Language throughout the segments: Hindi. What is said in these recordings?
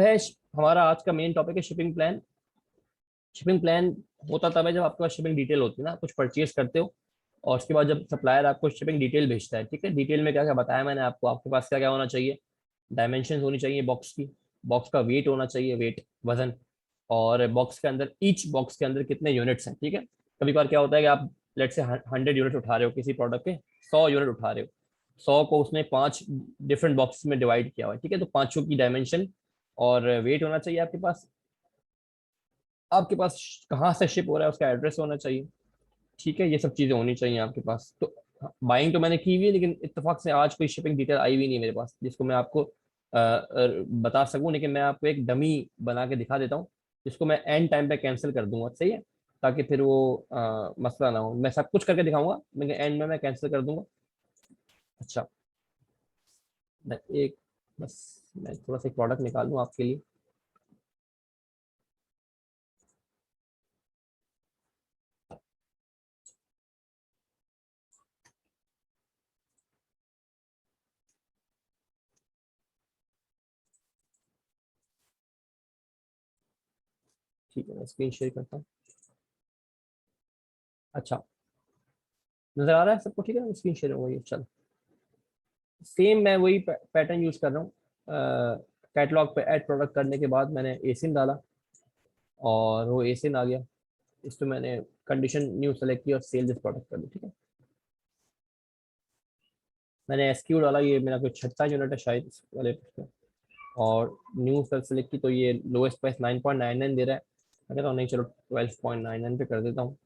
है हमारा आज का मेन टॉपिक है शिपिंग प्लान। शिपिंग प्लान होता तब है जब आपके पास शिपिंग डिटेल होती है ना, कुछ परचेज करते हो और उसके बाद जब सप्लायर आपको शिपिंग डिटेल भेजता है। ठीक है, डिटेल में क्या क्या बताया मैंने आपको, आपके पास क्या क्या होना चाहिए। डायमेंशन होनी चाहिए बॉक्स की, बॉक्स का वेट होना चाहिए, वेट वजन, और बॉक्स के अंदर ईच बॉक्स के अंदर कितने यूनिट्स हैं। ठीक है, कभी कभार क्या होता है कि आप लेट से 100 यूनिट उठा रहे हो किसी प्रोडक्ट के, 100 यूनिट उठा रहे हो, 100 को उसने 5 डिफरेंट बॉक्स में डिवाइड किया हुआ है। ठीक है, तो पांचों की डायमेंशन और वेट होना चाहिए आपके पास। आपके पास कहाँ से शिप हो रहा है उसका एड्रेस होना चाहिए। ठीक है, ये सब चीजें होनी चाहिए आपके पास। तो बाइंग तो मैंने की हुई है, लेकिन इत्तेफाक से आज कोई शिपिंग डिटेल आई हुई नहीं मेरे पास जिसको मैं आपको बता सकूं। लेकिन मैं आपको एक डमी बना के दिखा देता हूँ जिसको मैं एंड टाइम पे कैंसिल कर दूंगा, सही है, ताकि फिर वो मसला ना हो। मैं सब कुछ करके दिखाऊंगा लेकिन एंड में मैं कैंसिल कर दूंगा। अच्छा, मैं एक बस मैं थोड़ा सा एक प्रोडक्ट निकाल लूँ आपके लिए। ठीक है, मैं स्क्रीन शेयर करता हूँ। अच्छा, नजर आ रहा है सबको? ठीक है, स्क्रीन शेयर हो गई है। चलो, सेम मैं वही पैटर्न यूज कर रहा हूँ। कैटलॉग पे ऐड प्रोडक्ट करने के बाद मैंने एसिन डाला और वो एसिन आ गया। इस पे मैंने कंडीशन न्यू सेलेक्ट की और सेल दिस प्रोडक्ट कर दी। ठीक है, मैंने एसक्यू डाला, ये मेरा कोई 36 यूनिट है शायद इस वाले पे। और न्यू सेल सेलेक्ट की तो ये लोएस्ट प्राइस 9.99 दे रहा है। मैं कहता हूँ नहीं, चलो 12.99 पे कर देता हूँ।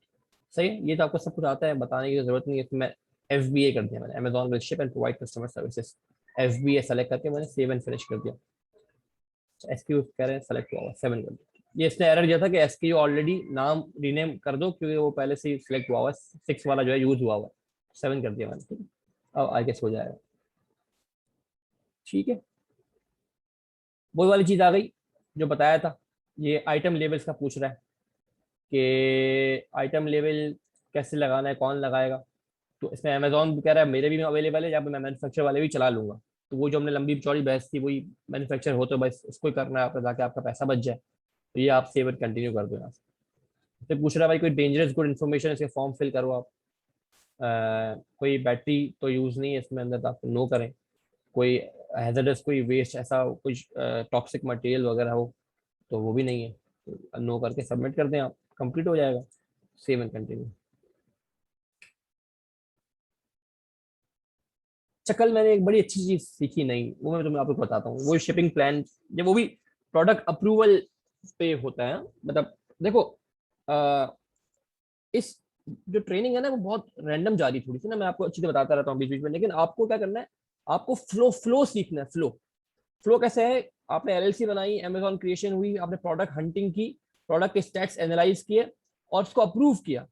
सही है, ये तो आपको सब कुछ आता है, बताने की जरूरत नहीं है। इसमें एफ बी ए कर दिया मैंने, Amazon will ship and provide customer services. F B A select करके मैंने सेव एंड फिनिश कर दिया। एसक्यू कह रहे हैं सेलेक्ट हुआ हुआ, 7 कर दिया। ये इसने एरर दिया था कि एसक्यू ऑलरेडी नाम रीनेम कर दो, क्योंकि वो पहले से ही सिलेक्ट हुआ हुआ है, 6 वाला जो है यूज हुआ हुआ है। 7 कर दिया मैंने। ठीक है, अब आई गेस हो जाएगा। ठीक है, वही वाली चीज आ गई जो बताया था। ये आइटम लेवल्स का पूछ रहा है कि आइटम लेवल कैसे लगाना है, कौन लगाएगा। तो इसमें अमेजोन भी कह रहा है मेरे भी अवेलेबल है, या मैं मैन्युफैक्चर वाले भी चला लूंगा। तो वो जो हमने लंबी चौड़ी बहस थी वही, मैन्युफैक्चर हो तो बस इसको ही करना है आपका, ताकि आपका पैसा बच जाए। तो ये आप सेव कंटिन्यू कर दो यहाँ से। तो पूछ रहा है भाई कोई डेंजरस गुड इन्फॉर्मेशन, इसके फॉर्म फिल करो आप। कोई बैटरी तो यूज नहीं है इसमें अंदर, तो आप नो करें। कोई हैजर्डस कोई वेस्ट ऐसा कुछ टॉक्सिक मटेरियल वगैरह हो तो वो भी नहीं है। तो नो करके सबमिट कर दें आप, कंप्लीट हो जाएगा। Save and continue. चकल मैंने एक बड़ी अच्छी चीज सीखी, नहीं वो मैं तुम्हें आपको बताता हूँ। वो शिपिंग प्लान, जब वो भी प्रोडक्ट अप्रूवल पे होता है, मतलब देखो, आ, इस जो ट्रेनिंग है ना वो बहुत रैंडम जा रही थोड़ी सी ना, मैं आपको अच्छी से बताता रहता हूँ बीच बीच में, लेकिन आपको क्या करना है, आपको फ्लो फ्लो सीखना है। फ्लो फ्लो कैसे है? आपने एलएलसी बनाई, अमेजॉन क्रिएशन हुई, आपने प्रोडक्ट हंटिंग की, प्रोडक्ट के स्टैट्स एनालाइज किए और उसको अप्रूव किया।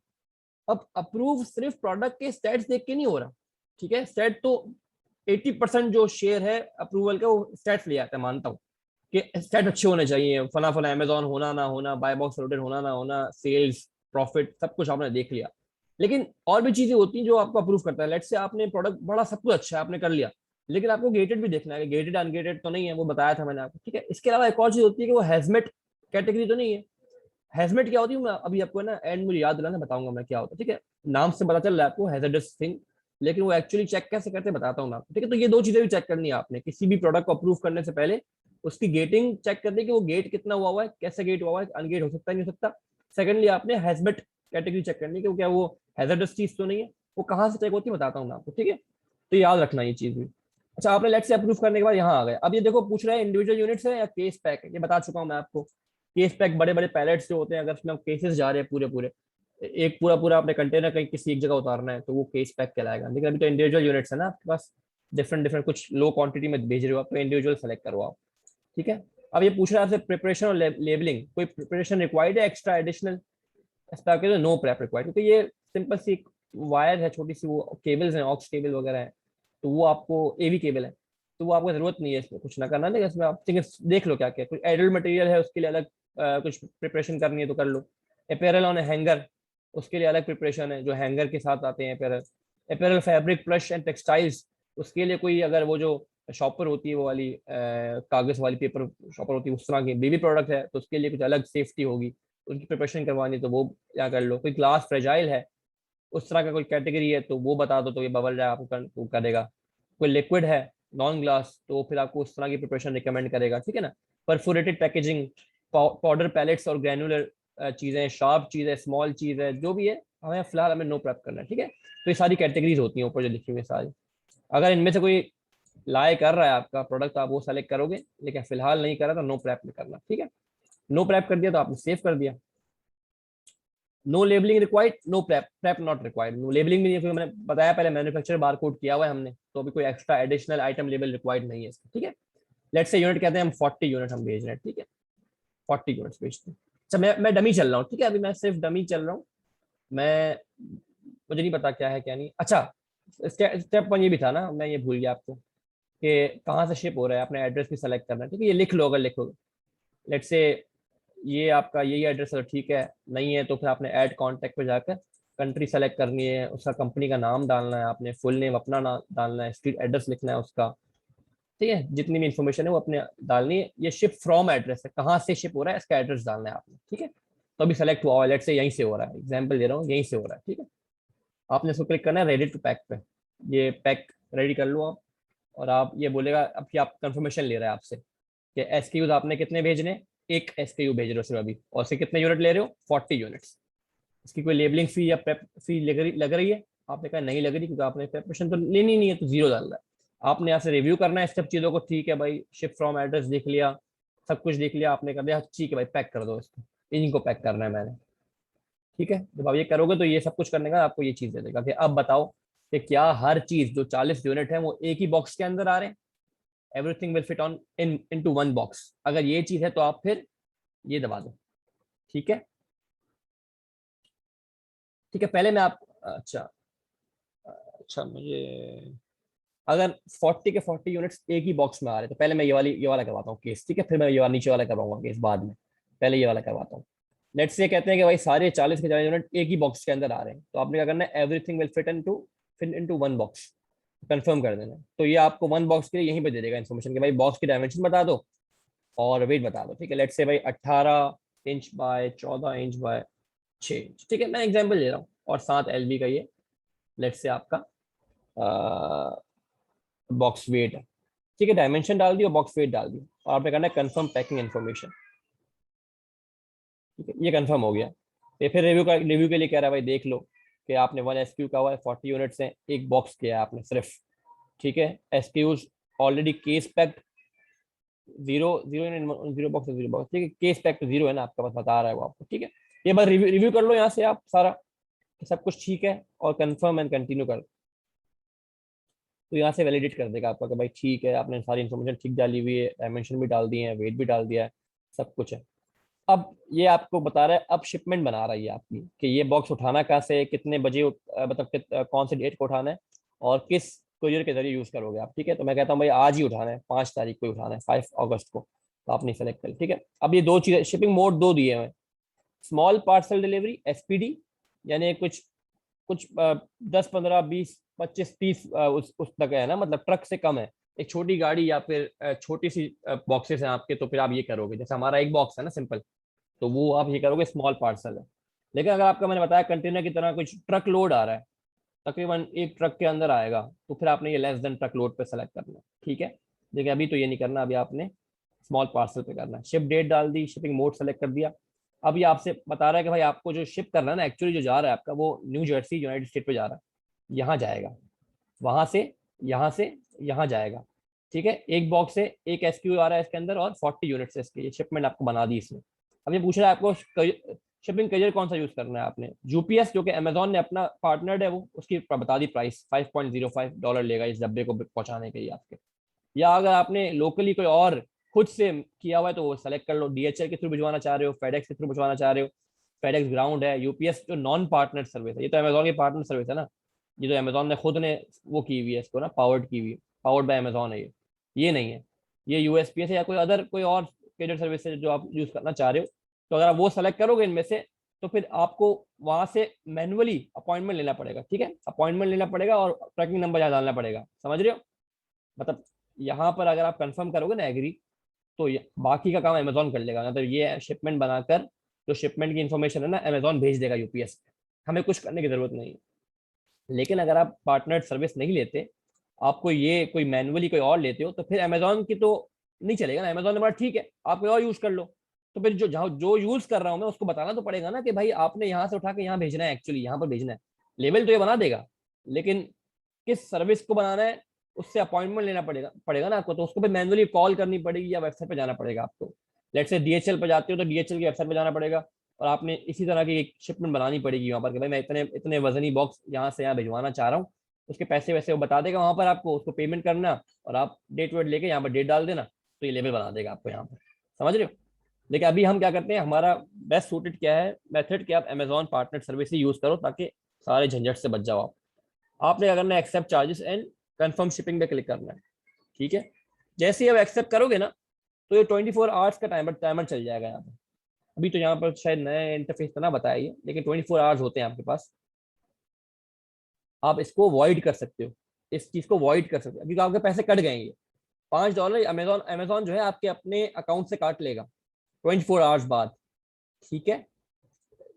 अब अप्रूव सिर्फ प्रोडक्ट के स्टैट्स देख के नहीं हो रहा। ठीक है, स्टैट तो 80% जो शेयर है अप्रूवल का वो स्टैट्स ले आता है, मानता हूँ कि स्टैट अच्छे होने चाहिए, फला फला अमेजॉन होना ना होना, बाय बॉक्स लोडेड होना ना होना, सेल्स, प्रॉफिट, सब कुछ आपने देख लिया। लेकिन और भी चीजें होती हैं जो आपको अप्रूव करता है। लेट से आपने प्रोडक्ट बड़ा सब कुछ अच्छा है आपने कर लिया, लेकिन आपको गेटेड भी देखना है, गेटेड अनगेटेड तो नहीं है, वो बताया था मैंने आपको। ठीक है, इसके अलावा एक और चीज होती है कि वो हैजमेट कैटेगरी तो नहीं है। हैजमेट क्या होती है, मैं अभी आपको ना एंड मुझे याद दिलाना बताऊंगा मैं क्या होता है। ठीक है, नाम से पता चल रहा है आपको हैजर्डस थिंग, लेकिन वो एक्चुअली चेक कैसे करते बताता हूँ मैं आपको। ठीक है, तो ये दो चीजें भी चेक करनी है आपने किसी भी प्रोडक्ट को अप्रूव करने से पहले। उसकी गेटिंग चेक करनी है कि वो गेट कितना हुआ है, कैसे गेट हुआ है, अनगेट हो सकता है नहीं हो सकता। सेकेंडली आपने हैजमेट कैटेगरी चेक करनी है कि क्या वो हैजर्डस चीज तो नहीं है। वो कहाँ से चेक होती है बताता हूँ मैं आपको। ठीक है, तो याद रखना ये चीज भी। अच्छा, आपने लेट से अप्रूव करने के बाद यहाँ आ गए। अब ये देखो पूछ रहा है इंडिविजुअल यूनिट्स है या केस पैक है, ये बता चुका हूँ मैं आपको। केस पैक बड़े बड़े पैलेट्स जो होते हैं, अगर उसमें केसेस जा रहे हैं पूरे पूरे, एक पूरा पूरा अपने कंटेनर कहीं किसी एक जगह उतारना है तो वो केस पैक कहलाएगा। लेकिन अभी तो इंडिविजुअल यूनिट्स है ना आपके पास, डिफरेंट डिफरेंट कुछ लो क्वांटिटी में भेज रहे हो आप, तो इंडिविजुअल सेलेक्ट करो आप। ठीक है, अब ये पूछ रहा है आपसे प्रिपरेशन और लेबलिंग, कोई प्रिपरेशन रिक्वायर्ड है एक्स्ट्रा एडिशनल? इस पर आपके नो प्रेप रिक्वायर्ड, क्योंकि ये सिंपल सी एक वायर है छोटी सी, वो केबल्स हैं, ऑक्स केबल वगैरह है, तो वो आपको एवी केबल है, तो वो आपको जरूरत नहीं है इसमें कुछ ना करना। नहीं, इसमें आप देख लो क्या क्या कोई एडल्ट मटेरियल है उसके लिए अलग कुछ प्रिपरेशन करनी है तो कर लो। अपेरल ऑन हैंगर, उसके लिए अलग प्रिपरेशन है, जो हैंगर के साथ आते हैं apparel. Apparel fabric plush and textiles, उसके लिए कोई अगर वो जो शॉपर होती है वो वाली कागज वाली पेपर शॉपर होती है, उस तरह की बेबी प्रोडक्ट है तो उसके लिए कुछ अलग सेफ्टी होगी, उनकी प्रिपरेशन करवानी तो वो क्या कर लो। कोई ग्लास फ्रेजाइल है उस तरह का कोई कैटेगरी है तो वो बता दो, तो ये बबल रैप आपको वो करेगा। कोई लिक्विड है नॉन ग्लास तो फिर आपको उस तरह की प्रिपरेशन रिकमेंड करेगा, ठीक है ना। परफोरेटेड पैकेजिंग, पाउडर पैलेट्स और ग्रैनुलर चीजें, शार्प चीज है, स्मॉल चीज है, जो भी है हमें फिलहाल हमें नो प्रेप करना है, ठीक है। तो ये सारी कैटेगरीज होती हैं ऊपर जो लिखी हुई है सारी। अगर इनमें से कोई लाए कर रहा है आपका प्रोडक्ट तो आप वो सेलेक्ट करोगे, लेकिन फिलहाल नहीं कर रहा तो नो प्रेप में करना, ठीक है। नो प्रेप कर दिया तो आपने सेव कर दिया। No labelling required, no prep, prep not required. No labelling में मैंने बताया पहले मैन्युफैक्चर बार कोड किया हुआ है हमने, तो अभी कोई extra additional item label required नहीं है इसका, ठीक है। लेट्स से यूनिट कहते हैं हम 40 यूनिट हम भेज रहे हैं, ठीक है, 40 यूनिट्स भेजते हैं। अच्छा मैं डमी चल रहा हूँ, ठीक है, अभी मैं सिर्फ डमी चल रहा हूँ। मैं मुझे नहीं पता क्या है क्या नहीं। अच्छा स्टेप वन ये भी था ना, मैं ये भूल गया आपको कि कहाँ से शिप हो रहा है, अपने एड्रेस भी सेलेक्ट करना है, ठीक है, ये लिख लो अगर लिखोगे। लेट्स से ये आपका यही एड्रेस है, ठीक है, नहीं है तो फिर आपने ऐड कॉन्टैक्ट पे जाकर कंट्री सेलेक्ट करनी है, उसका कंपनी का नाम डालना है, आपने फुल नेम अपना नाम डालना है, स्ट्रीट एड्रेस लिखना है उसका, ठीक है, जितनी भी इन्फॉर्मेशन है वो अपने डालनी है। ये शिप फ्रॉम एड्रेस है, कहाँ से शिप हो रहा है इसका एड्रेस डालना है आपने, ठीक है। तो अभी सेलेक्ट हुआ लेट्स से यहीं से हो रहा है, एग्जाम्पल दे रहा हूँ, यहीं से हो रहा है, ठीक है। आपने इसको क्लिक करना है रेडी टू पैक पे, ये पैक रेडी कर लो आप। और आप ये बोलेगा अब कि आप कंफर्मेशन ले रहा है आपसे कि एसक्यूज आपने कितने भेजने, एक एसक्यू भेज रहे हो सिर्फ अभी, और से कितने यूनिट ले रहे हो, 40 यूनिट्स। इसकी कोई लेबलिंग फी या प्रेप फी लग रही है, आपने कहा नहीं लग रही क्योंकि आपने प्रेपरेशन तो लेनी नहीं है तो जीरो डाल रहा है। आपने यहाँ से रिव्यू करना है सब चीज़ों को, ठीक है भाई शिप फ्रॉम एड्रेस देख लिया, सब कुछ देख लिया आपने, कर दिया ठीक है भाई पैक कर दो इसको, इनको पैक करना है मैंने, ठीक है। जब आप ये करोगे तो ये सब कुछ करने का आपको ये चीज़ दे देगा कि अब बताओ कि क्या हर चीज़ जो 40 यूनिट है वो एक ही बॉक्स के अंदर आ रहे हैं, everything will fit on into one box. अगर ये चीज़ है तो आप फिर ये दबा दो, ठीक है। ठीक है पहले मैं आप अच्छा अच्छा मुझे अगर 40 के 40 यूनिट्स एक ही बॉक्स में आ रहे हैं तो पहले मैं ये वाला करवाता हूँ केस, ठीक है, फिर मैं ये वाला नीचे वाला करवाऊंगा केस बाद में, पहले ये वाला करवाता हूँ। लेट्स से कहते हैं कि भाई सारे 40 के 40 यूनिट एक ही बॉक्स के अंदर आ रहे हैं, तो आपने क्या करना है, everything will fit into one box, confirm कर देना। तो ये आपको वन बॉक्स के लिए यहीं पे दे देगा इन्फॉर्मेशन कि भाई बॉक्स की डायमेंशन बता दो और वेट बता दो, ठीक है। लेट्स से भाई 18 inch by 14 inch by 6 inch, ठीक है, मैं एग्जाम्पल दे रहा हूँ, और 7 LB का ये लेट्स से आपका बॉक्स वेट है, ठीक है। डायमेंशन डाल दिया, बॉक्स वेट डाल दिया, और आपने करना है कंफर्म पैकिंग इन्फॉर्मेशन, ठीक है, ये कंफर्म हो गया। ये फिर रिव्यू के लिए कह रहा है भाई देख लो कि आपने 1 SKU का हुआ है, 40 यूनिट्स हैं, एक बॉक्स किया है आपने सिर्फ, ठीक है। SKUs already case packed, zero zero zero box zero box, ठीक है, केस पैक्ड जीरो है ना आपका पास, बता रहा है वो आपको, ठीक है। ये बार रिव्यू कर लो यहाँ से आप सारा सब कुछ ठीक है, और कंफर्म एंड कंटिन्यू कर, तो यहाँ से वैलिडेट कर देगा आपका कि भाई ठीक है, आपने सारी इन्फॉर्मेशन ठीक डाली हुई है, डायमेंशन भी डाल दिए हैं, वेट भी डाल दिया है, सब कुछ है। अब ये आपको बता रहा है, अब शिपमेंट बना रहा है ये आपकी कि ये बॉक्स उठाना कहाँ से, कितने बजे मतलब कौन से डेट को उठाना है, और किस कोरियर के जरिए यूज करोगे आप, ठीक है। तो मैं कहता हूँ भाई आज ही उठाना है, 5 तारीख को ही उठाना है, 5 अगस्त को, तो आपने सेलेक्ट कर, ठीक है। अब ये दो चीजें शिपिंग मोड दो दिए हुए, स्मॉल पार्सल डिलीवरी SPD, यानी कुछ कुछ 10 15 20 25 30 उस तक है ना, मतलब ट्रक से कम है, एक छोटी गाड़ी या फिर छोटी सी बॉक्सेस हैं आपके, तो फिर आप ये करोगे, जैसे हमारा एक बॉक्स है ना सिंपल, तो वो आप ये करोगे स्मॉल पार्सल है। लेकिन अगर आपका मैंने बताया कंटेनर की तरह कुछ ट्रक लोड आ रहा है, तकरीबन एक ट्रक के अंदर आएगा, तो फिर आपने ये लेस देन ट्रक लोड पे सेलेक्ट करना है, ठीक है। लेकिन अभी तो ये नहीं करना, अभी आपने स्मॉल पार्सल पे करना है। शिप डेट डाल दी, शिपिंग मोड सेलेक्ट कर दिया। अब ये आपसे बता रहा है कि भाई आपको जो शिप करना है ना, एक्चुअली जो जा रहा है आपका वो न्यू जर्सी यूनाइटेड स्टेट पे जा रहा है, यहाँ जाएगा, वहां से यहाँ से यहाँ जाएगा, ठीक है। एक बॉक्स से एक SKU आ रहा है इसके अंदर, और 40 यूनिट्स है इसके, ये शिपमेंट आपको बना दी इसने। अब ये पूछ रहा है आपको शिपिंग करियर कौन सा यूज करना है आपने, यूपीएस जो कि अमेजोन ने अपना पार्टनर्ड है, वो उसकी बता दी प्राइस, $5.05 लेगा इस डब्बे को पहुंचाने के लिए आपके। या अगर आपने लोकली कोई और खुद से किया हुआ है तो वो सेलेक्ट कर लो, DHL के थ्रू भिजवाना चाह रहे हो, फेडेक्स के थ्रू भिजवाना चाह रहे हो, फेडेक्स ग्राउंड है, यूपीएस जो नॉन पार्टनर सर्विस है, ये तो अमेजोन की पार्टनर सर्विस है ना, ये तो अमेजोन ने खुद ने वो की हुई है इसको ना, पावर्ड की हुई है, पावर्ड बाय अमेजोन है ये नहीं है, ये USPS है या कोई अदर कोई और कैरियर सर्विस है जो आप यूज करना चाह रहे हो। तो अगर आप वो सेलेक्ट करोगे इनमें से, तो फिर आपको वहां से मैनुअली अपॉइंटमेंट लेना पड़ेगा, ठीक है, अपॉइंटमेंट लेना पड़ेगा और ट्रैकिंग नंबर याद डालना पड़ेगा, समझ रहे हो, मतलब यहाँ पर अगर आप कंफर्म करोगे ना एग्री, तो बाकी का काम अमेजोन कर लेगा। मतलब ये शिपमेंट बनाकर जो शिपमेंट की इन्फॉर्मेशन है ना, अमेजोन भेज देगा यूपीएस, हमें कुछ करने की जरूरत नहीं है। लेकिन अगर आप पार्टनर सर्विस नहीं लेते, आपको ये कोई मैनुअली कोई और लेते हो, तो फिर अमेजोन की तो नहीं चलेगा ना। अमेजोन ने बोला ठीक है आप कोई और यूज कर लो, तो फिर जो यूज कर रहा हूँ मैं उसको बताना तो पड़ेगा ना कि भाई आपने यहाँ से उठा के यहाँ भेजना है, एक्चुअली यहाँ पर भेजना है। लेवल तो ये बना देगा, लेकिन किस सर्विस को बनाना है उससे अपॉइंटमेंट लेना पड़ेगा पड़ेगा ना आपको, तो उसको भी मैनुअली कॉल करनी पड़ेगी या वेबसाइट पे जाना पड़ेगा आपको। लेट से डीएचएल पे जाते हो तो डीएचएल की वेबसाइट पे जाना पड़ेगा, और आपने इसी तरह की एक शिपमेंट बनानी पड़ेगी वहां पर कि भाई मैं इतने इतने वजनी बॉक्स यहाँ से यहाँ भिजवाना चाह रहा हूँ। उसके पैसे वैसे वो बता देगा वहां पर आपको, उसको पेमेंट करना और आप डेट वेट लेके यहाँ पर डेट डाल देना, तो ये लेवल बना देगा आपको यहाँ पर। समझ रहे हो? लेकिन अभी हम क्या करते हैं, हमारा बेस्ट सूटेड क्या है मेथड, कि आप अमेजॉन पार्टनर सर्विस ही यूज करो ताकि सारे झंझट से बच जाओ आप। आपने क्या करना है, accept charges and confirm shipping पे क्लिक करना है। ठीक है, जैसे ही आप एक्सेप्ट करोगे ना, तो ये 24 आवर्स का टाइमर टाइमर चल जाएगा यहाँ पर। अभी तो यहाँ पर शायद नए इंटरफेस तो ना बताया, लेकिन 24 आवर्स होते हैं आपके पास। आप इसको वॉइड कर सकते हो, इस चीज को वॉइड कर सकते हो, क्योंकि आपके पैसे कट गए ये $5 अमेजोन अमेजोन जो है आपके अपने अकाउंट से काट लेगा 24 आवर्स बाद। ठीक है,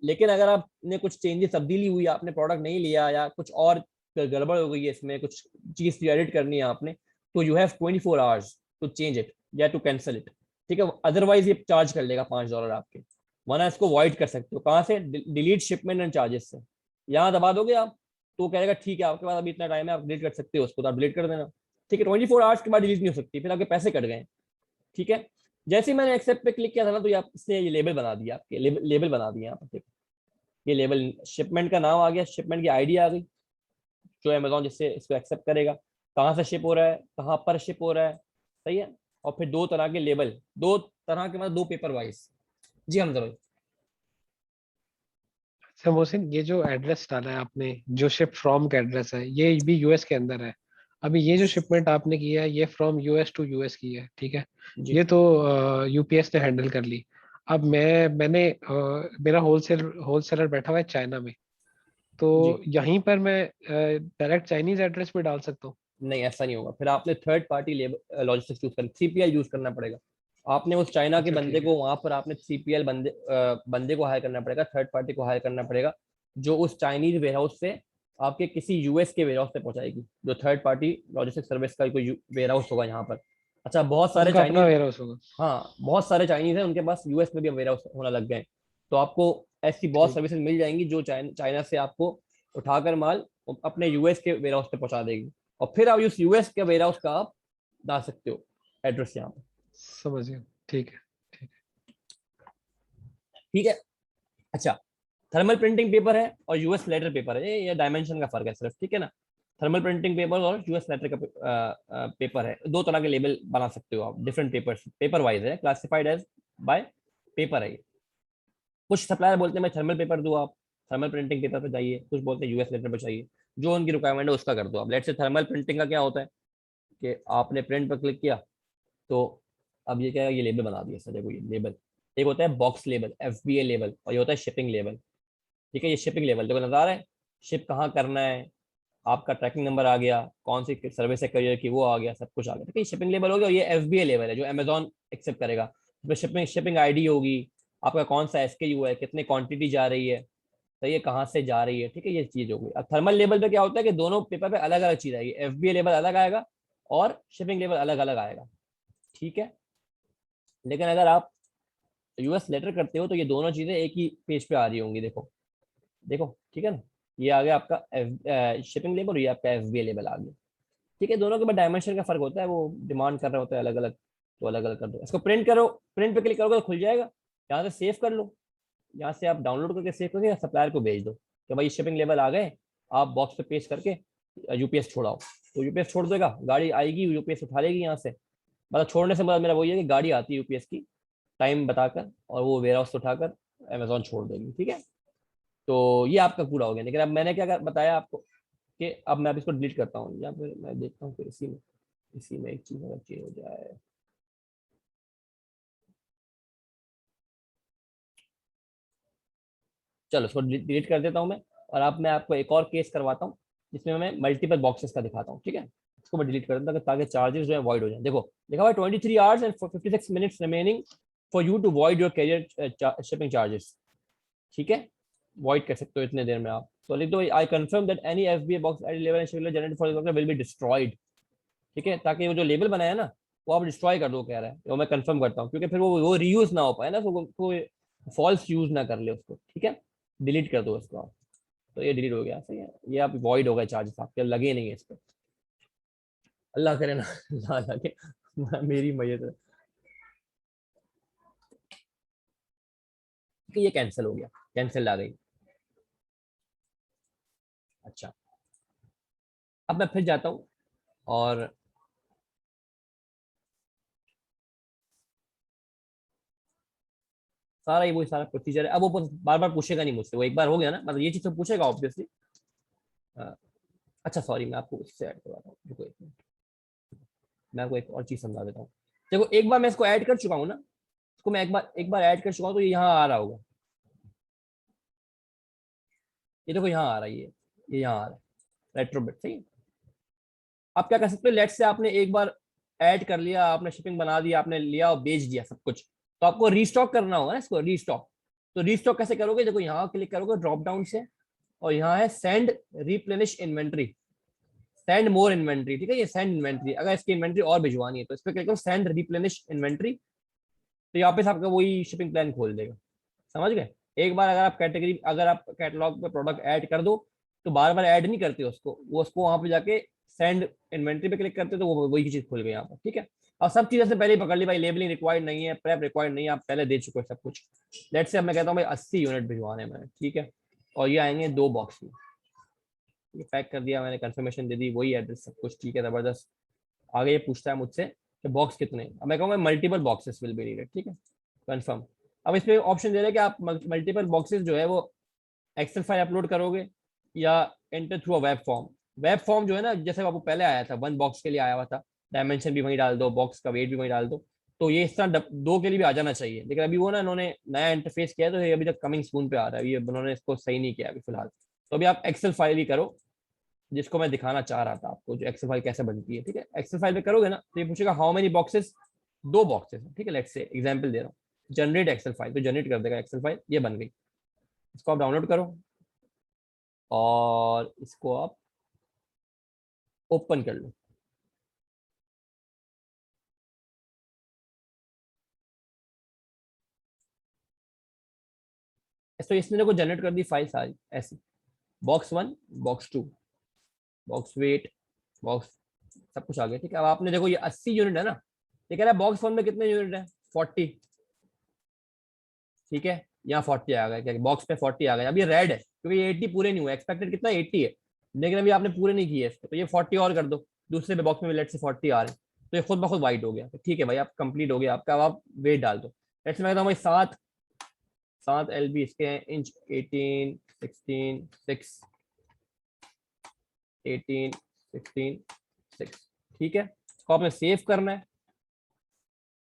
लेकिन अगर आपने कुछ चेंजेस तब्दीली हुई, आपने प्रोडक्ट नहीं लिया या कुछ और गड़बड़ हो गई है इसमें, कुछ चीज एडिट करनी है आपने, तो you have 24 hours to change it या टू कैंसिल इट। ठीक है, अदरवाइज ये चार्ज कर लेगा $5 आपके। वरना इसको वॉइड कर सकते हो कहाँ से, डिलीट शिपमेंट एंड चार्जेस से। यहाँ दबा दोगे आप, तो कहेगा ठीक है आपके पास अभी इतना टाइम है, आप डिलीट कर सकते हो उसको, तो आप डिलीट कर देना। ठीक है, 24 आवर्स के बाद डिलीट नहीं हो सकती, फिर आपके पैसे कट गए। ठीक है, जैसे ही मैंने एक्सेप्ट पे क्लिक किया था ना, तो ये इसने ये लेबल बना दिया, आपके लेबल बना दिया यहाँ पर। ये लेबल, शिपमेंट का नाम आ गया, शिपमेंट की आईडी आ गई, जो अमेजोन जिससे इसको एक्सेप्ट करेगा, कहाँ से शिप हो रहा है, कहाँ पर शिप हो रहा है। सही है, और फिर दो तरह के लेबल, दो तरह के मतलब दो पेपर वाइज। जी हमजा भाई। अच्छा मोहसिन, ये जो एड्रेस डाला है आपने, जो शिप फ्रॉम का एड्रेस है, ये भी यूएस के अंदर है। अभी ये जो शिपमेंट आपने किया है, ये फ्रॉम यूएस टू यूएस की है, ठीक है। जी ये तो यूपीएस ने हैंडल कर ली। अब मैंने मेरा होलसेलर बैठा हुआ है चाइना में, तो जी। यहीं पर मैं डायरेक्ट चाइनीज एड्रेस पे डाल सकता हूँ? नहीं ऐसा नहीं होगा, फिर आपने third party labour logistics use करना, 3PL यूज करना पड़ेगा। आपने उस चाइना के अच्छा बंदे ठीक है। को वहां पर आपने 3PL बंदे को हायर करना पड़ेगा, थर्ड पार्टी को हायर करना पड़ेगा, जो उस चाइनीज वेयर हाउस से आपके किसी यूएस के वेयर हाउस पे पहुंचाएगी, जो थर्ड पार्टी लॉजिस्टिक सर्विस का कोई वेयर हाउस होगा यहाँ पर। अच्छा, बहुत सारे उनका अपना चाइनीज, वेयर हाउस होगा? हाँ बहुत सारे चाइनीज हैं, उनके पास यूएस में भी वेयर हाउस होना लग गए। तो आपको ऐसी बहुत ठीक। सर्विसेज मिल जाएंगी जो चाइना से आपको उठाकर माल अपने यूएस के वेयर हाउस पे पहुंचा देगी, और फिर आप उस यूएस के वेयर हाउस का आप डाल सकते हो एड्रेस यहाँ पे। समझ गया। ठीक है। ठीक ठीक है। अच्छा, थर्मल प्रिंटिंग पेपर है और यूएस लेटर पेपर है, ये डायमेंशन का फर्क है सिर्फ। ठीक है ना, थर्मल प्रिंटिंग पेपर और यूएस लेटर का पेपर है, दो तरह के लेबल बना सकते हो आप, डिफरेंट पेपर, पेपर वाइज है, क्लासिफाइड एज बाय पेपर है। कुछ सप्लायर बोलते हैं मैं थर्मल पेपर दो आप, थर्मल प्रिंटिंग पेपर पे जाइए, कुछ बोलते हैं यूएस लेटर पे चाहिए, जो उनकी रिक्वायरमेंट है उसका कर दो आप। लेट से थर्मल प्रिंटिंग का क्या होता है कि आपने प्रिंट पर क्लिक किया, तो अब ये क्या है, ये लेबल बना दिया सर, देखो ये लेबल। एक होता है बॉक्स लेबल, एफबीए लेबल, और ये होता है शिपिंग लेबल। ठीक है, ये शिपिंग लेवल देखो नजर आ रहा है, शिप कहाँ करना है, आपका ट्रैकिंग नंबर आ गया, कौन सी सर्विस है करियर की वो आ गया, सब कुछ आ गया। ठीक है, शिपिंग लेवल हो गया, और ये एफबीए लेवल है जो अमेजोन एक्सेप्ट करेगा। इसमें शिपिंग शिपिंग आईडी होगी, आपका कौन सा एसकेयू है, कितनी क्वांटिटी जा रही है, तो ये कहाँ से जा रही है। ठीक है, ये चीज होगी। अब थर्मल लेवल पे क्या होता है कि दोनों पेपर पे अलग अलग चीज आएगी, एफबीए लेवल अलग आएगा और शिपिंग लेवल अलग अलग आएगा। ठीक है, लेकिन अगर आप यूएस लेटर करते हो तो ये दोनों चीजें एक ही पेज पे आ रही होंगी, देखो देखो। ठीक है ना, ये आ गया आपका शिपिंग लेबल, ये आपका एफबीए लेबल आ गया। ठीक है, दोनों के बाद डायमेंशन का फर्क होता है, वो डिमांड कर रहे होते हैं अलग अलग, तो अलग अलग कर दो। इसको प्रिंट करो, प्रिंट पे क्लिक करोगे तो खुल जाएगा, यहाँ से सेव कर लो, यहाँ से आप डाउनलोड करके सेव करके सप्लायर को भेज दो कि भाई शिपिंग लेवल आ गए, आप बॉक्स पे पेस्ट करके यूपीएस छोड़ाओ। तो यूपीएस छोड़ देगा, गाड़ी आएगी यूपीएस उठा लेगी यहाँ से। मतलब छोड़ने से मतलब मेरा वही है कि गाड़ी आती है यूपीएस की टाइम बताकर, और वो वेयर हाउस से उठाकर अमेजोन छोड़ देगी। ठीक है, तो ये आपका पूरा हो गया। लेकिन अब मैंने क्या बताया आपको कि अब मैं अब इसको डिलीट करता हूँ, या फिर मैं देखता हूँ कि इसी में एक चीज अगर चेंज हो जाए। चलो इसको डिलीट कर देता हूँ मैं, और अब मैं आपको एक और केस करवाता हूँ जिसमें मैं मल्टीपल बॉक्सेस का दिखाता हूँ। ठीक है, इसको मैं डिलीट कर दूँ ताकि चार्जेस जो है वॉइड हो जाए। देखो लिखा हुआ है 23 hours and 56 minutes remaining for you to void your carrier shipping charges. ठीक है, वॉइड कर सकते हो इतने देर में आप। तो लिख दो I confirm that any FBA box eight 11 generated for will be destroyed. ठीक है, ताकि वो जो लेबल बनाया ना वो आप डिस्ट्रॉय कर दो, कह रहा है, वो मैं कंफर्म करता हूँ, क्योंकि फिर वो रीयूज ना हो पाए ना, तो कोई फॉल्स यूज ना कर ले उसको। ठीक है, डिलीट कर दो उसको आप। तो ये डिलीट हो गया, सही है, ये आप वॉइड हो गए चार्जेस, आपके लगे नहीं है इस पर। अल्लाह करे ना ना लगे मेरी मैयत है कि ये कैंसिल हो गया, कैंसिल आ गई। अच्छा, अब मैं फिर जाता हूँ और सारा ये वही सारा प्रोसीजर है। अब वो बार बार पूछेगा नहीं मुझसे, वो एक बार हो गया ना, मतलब ये चीज तो पूछेगा ऑब्वियसली। अच्छा सॉरी, मैं आपको इससे ऐड करवाता हूँ, रुको एक मिनट, मैं आपको एक और चीज समझा देता हूँ। देखो एक बार मैं इसको ऐड कर चुका हूँ ना, इसको मैं एक बार ऐड कर चुका हूँ, तो ये यहाँ आ रहा होगा, ये देखो यहाँ आ रहा है, ये यहाँ आ रहा है रेट्रोबिट, सही है। आप क्या कर सकते हो, लेट से आपने एक बार ऐड कर लिया, आपने शिपिंग बना दिया, आपने लिया और बेच दिया सब कुछ, तो आपको रीस्टॉक करना होगा ना इसको, रीस्टॉक। तो रीस्टॉक कैसे करोगे, देखो यहाँ क्लिक करोगे ड्रॉप डाउन से, और यहाँ है सेंड रिप्लेनिश इन्वेंट्री, सेंड मोर इन्वेंट्री। ठीक है, ये सेंड इन्वेंट्री, अगर इसकी इन्वेंट्री और भिजवानी है तो इस पर क्लिक करो सेंड रिप्लेनिश इन्वेंट्री, तो यहाँ पे आपका वही शिपिंग प्लान खोल देगा। समझ गए। एक बार अगर आप कैटेगरी, अगर आप कैटलॉग पे प्रोडक्ट ऐड कर दो, तो बार बार ऐड नहीं करते उसको, वो उसको वहां पे जाके सेंड इन्वेंट्री पे क्लिक करते तो वो वही चीज खुल गई यहाँ पर। ठीक है, और सब चीजें से पहले ही पकड़ ली भाई, लेबलिंग रिक्वायर्ड नहीं है, प्रेप रिक्वायर्ड नहीं है, आप पहले दे चुके हो सब कुछ। लेट से अब मैं कहता हूँ भाई 80 यूनिट भिजवाने में, ठीक है, और ये आएंगे 2 बॉक्स में। ये पैक कर दिया मैंने, कंफर्मेशन दे दी, वही एड्रेस सब कुछ, ठीक है, जबरदस्त। आगे ये पूछता है मुझसे कि बॉक्स कितने, अब मैं कहूँगा multiple boxes will be needed. ठीक है, कंफर्म। अब इसमें ऑप्शन दे रहे हैं कि आप मल्टीपल बॉक्सेस जो है वो एक्सेल फाइल अपलोड करोगे या enter through a web form. Web form जो है ना, जैसे आपको पहले आया था 1 बॉक्स के लिए आया हुआ था, डायमेंशन भी वहीं डाल दो, बॉक्स का वेट भी वहीं डाल दो, तो ये इस तरह 2 के लिए भी आ जाना चाहिए। लेकिन अभी वो ना इन्होंने नया इंटरफेस किया है, तो ये अभी तक कमिंग सून पे आ रहा है, ये उन्होंने इसको सही नहीं किया अभी फिलहाल। तो अभी आप एक्सेल फाइल ही करो, जिसको मैं दिखाना चाह रहा था आपको, जो एक्सेल फाइल कैसे बनती है। ठीक है, एक्सेल फाइल पे करोगे ना तो ये पूछेगा हाउ मेनी बॉक्सेस, 2 बॉक्सेस। ठीक है, लेट्स से एग्जांपल दे रहा हूँ, जनरेट एक्सेल फाइल, तो जनरेट कर देगा एक्सेल फाइल, ये बन गई। इसको आप डाउनलोड करो और इसको आप ओपन कर लो। तो इसने देखो जनरेट कर दी फाइल सारी ऐसी, box 1, box 2, box weight, box, सब कुछ आ गया। ठीक है, अब आपने देखो ये 80 यूनिट है ना, ये कह रहा है बॉक्स 1 में कितने यूनिट है, 40। ठीक है, यहाँ 40 आ गया, क्या बॉक्स पे 40 आ गया। अब ये रेड है क्योंकि ये 80 पूरे नहीं हुए, एक्सपेक्टेड कितना 80 है, लेकिन अभी आपने पूरे नहीं किए इसको, तो ये 40 और कर दो, दूसरे पे बॉक्स में लेट से 40 आ रहे हैं, तो ये खुद ब खुद वाइट हो गया। तो ठीक है भाई, आप कंप्लीट हो गया आपका, अब आप वेट डाल दो। लेट से मैं कहता हूँ भाई 7 LB इसके हैं, इंच 18 16 6, 18 16 6। ठीक है, इसको आपने सेव करना है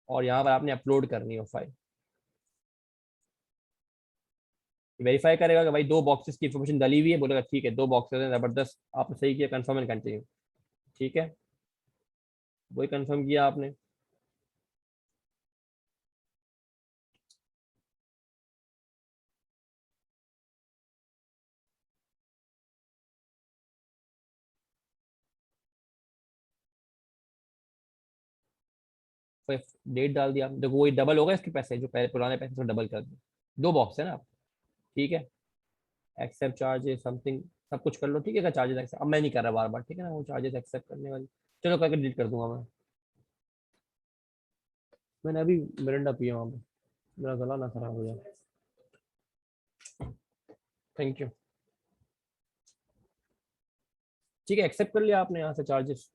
और यहाँ पर आपने अपलोड करनी है फाइल। वेरीफाई करेगा कि भाई 2 बॉक्सेस की इन्फॉर्मेशन डली हुई है, बोलेगा ठीक है 2 बॉक्सेस हैं, जबरदस्त, आपने सही किया, कंफर्म एंड कंटिन्यू। ठीक है, वही कंफर्म किया आपने। डेट डाल दिया, देखो वही डबल होगा इसके पैसे, जो पहले पुराने पैसे डबल कर दिए। 2 बॉक्स है ना आप, ठीक है, एक्सेप्ट चार्जेस समथिंग, सब कुछ कर लो। ठीक है, चार्जेस एक्सेप्ट, अब मैं नहीं कर रहा बार बार, ठीक है ना, वो चार्जेस एक्सेप्ट करने वाली, चलो करके डिलीट कर दूंगा मैं। मैंने अभी मिरिंडा पिया वहाँ पे, मेरा गला ना खराब हो जाए। Thank you. ठीक है, एक्सेप्ट कर लिया आपने यहाँ से चार्जेस।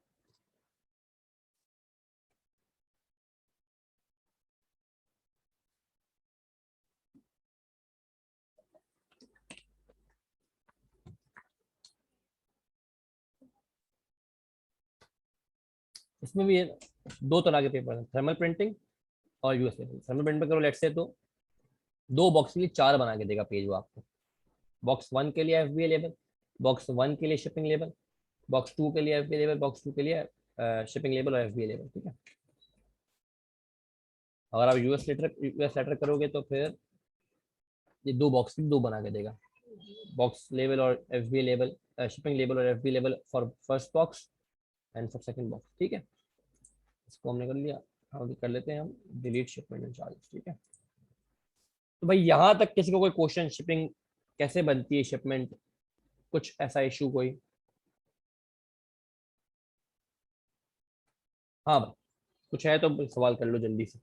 इसमें भी ये 2 तरह के पेपर हैं, थर्मल प्रिंटिंग और यूएस लेवल। थर्मल प्रिंट पे करो लेट्स से, तो 2 बॉक्स के लिए 4 बना के देगा पेज वो आपको। बॉक्स 1 के लिए FBA लेबल, बॉक्स 1 के लिए शिपिंग लेबल, बॉक्स 2 के लिए FBA लेबल, बॉक्स 2 के लिए शिपिंग लेबल और एफबीए लेबल, ठीक है। अगर आप यूएस लेटर करोगे तो फिर ये दो बॉक्स दो बना के देगा, बॉक्स लेवल और एफबीए लेवल, शिपिंग लेवल और FBA level for first box and for second box, ठीक है। इसको हमने कर लिया। अब कर लेते हैं हम डिलीट शिपमेंट एंड चार्ज, ठीक है। तो भाई यहाँ तक किसी को कोई क्वेश्चन, शिपिंग कैसे बनती है शिपमेंट, कुछ ऐसा इशू कोई? हाँ भाई, कुछ है तो सवाल कर लो जल्दी से।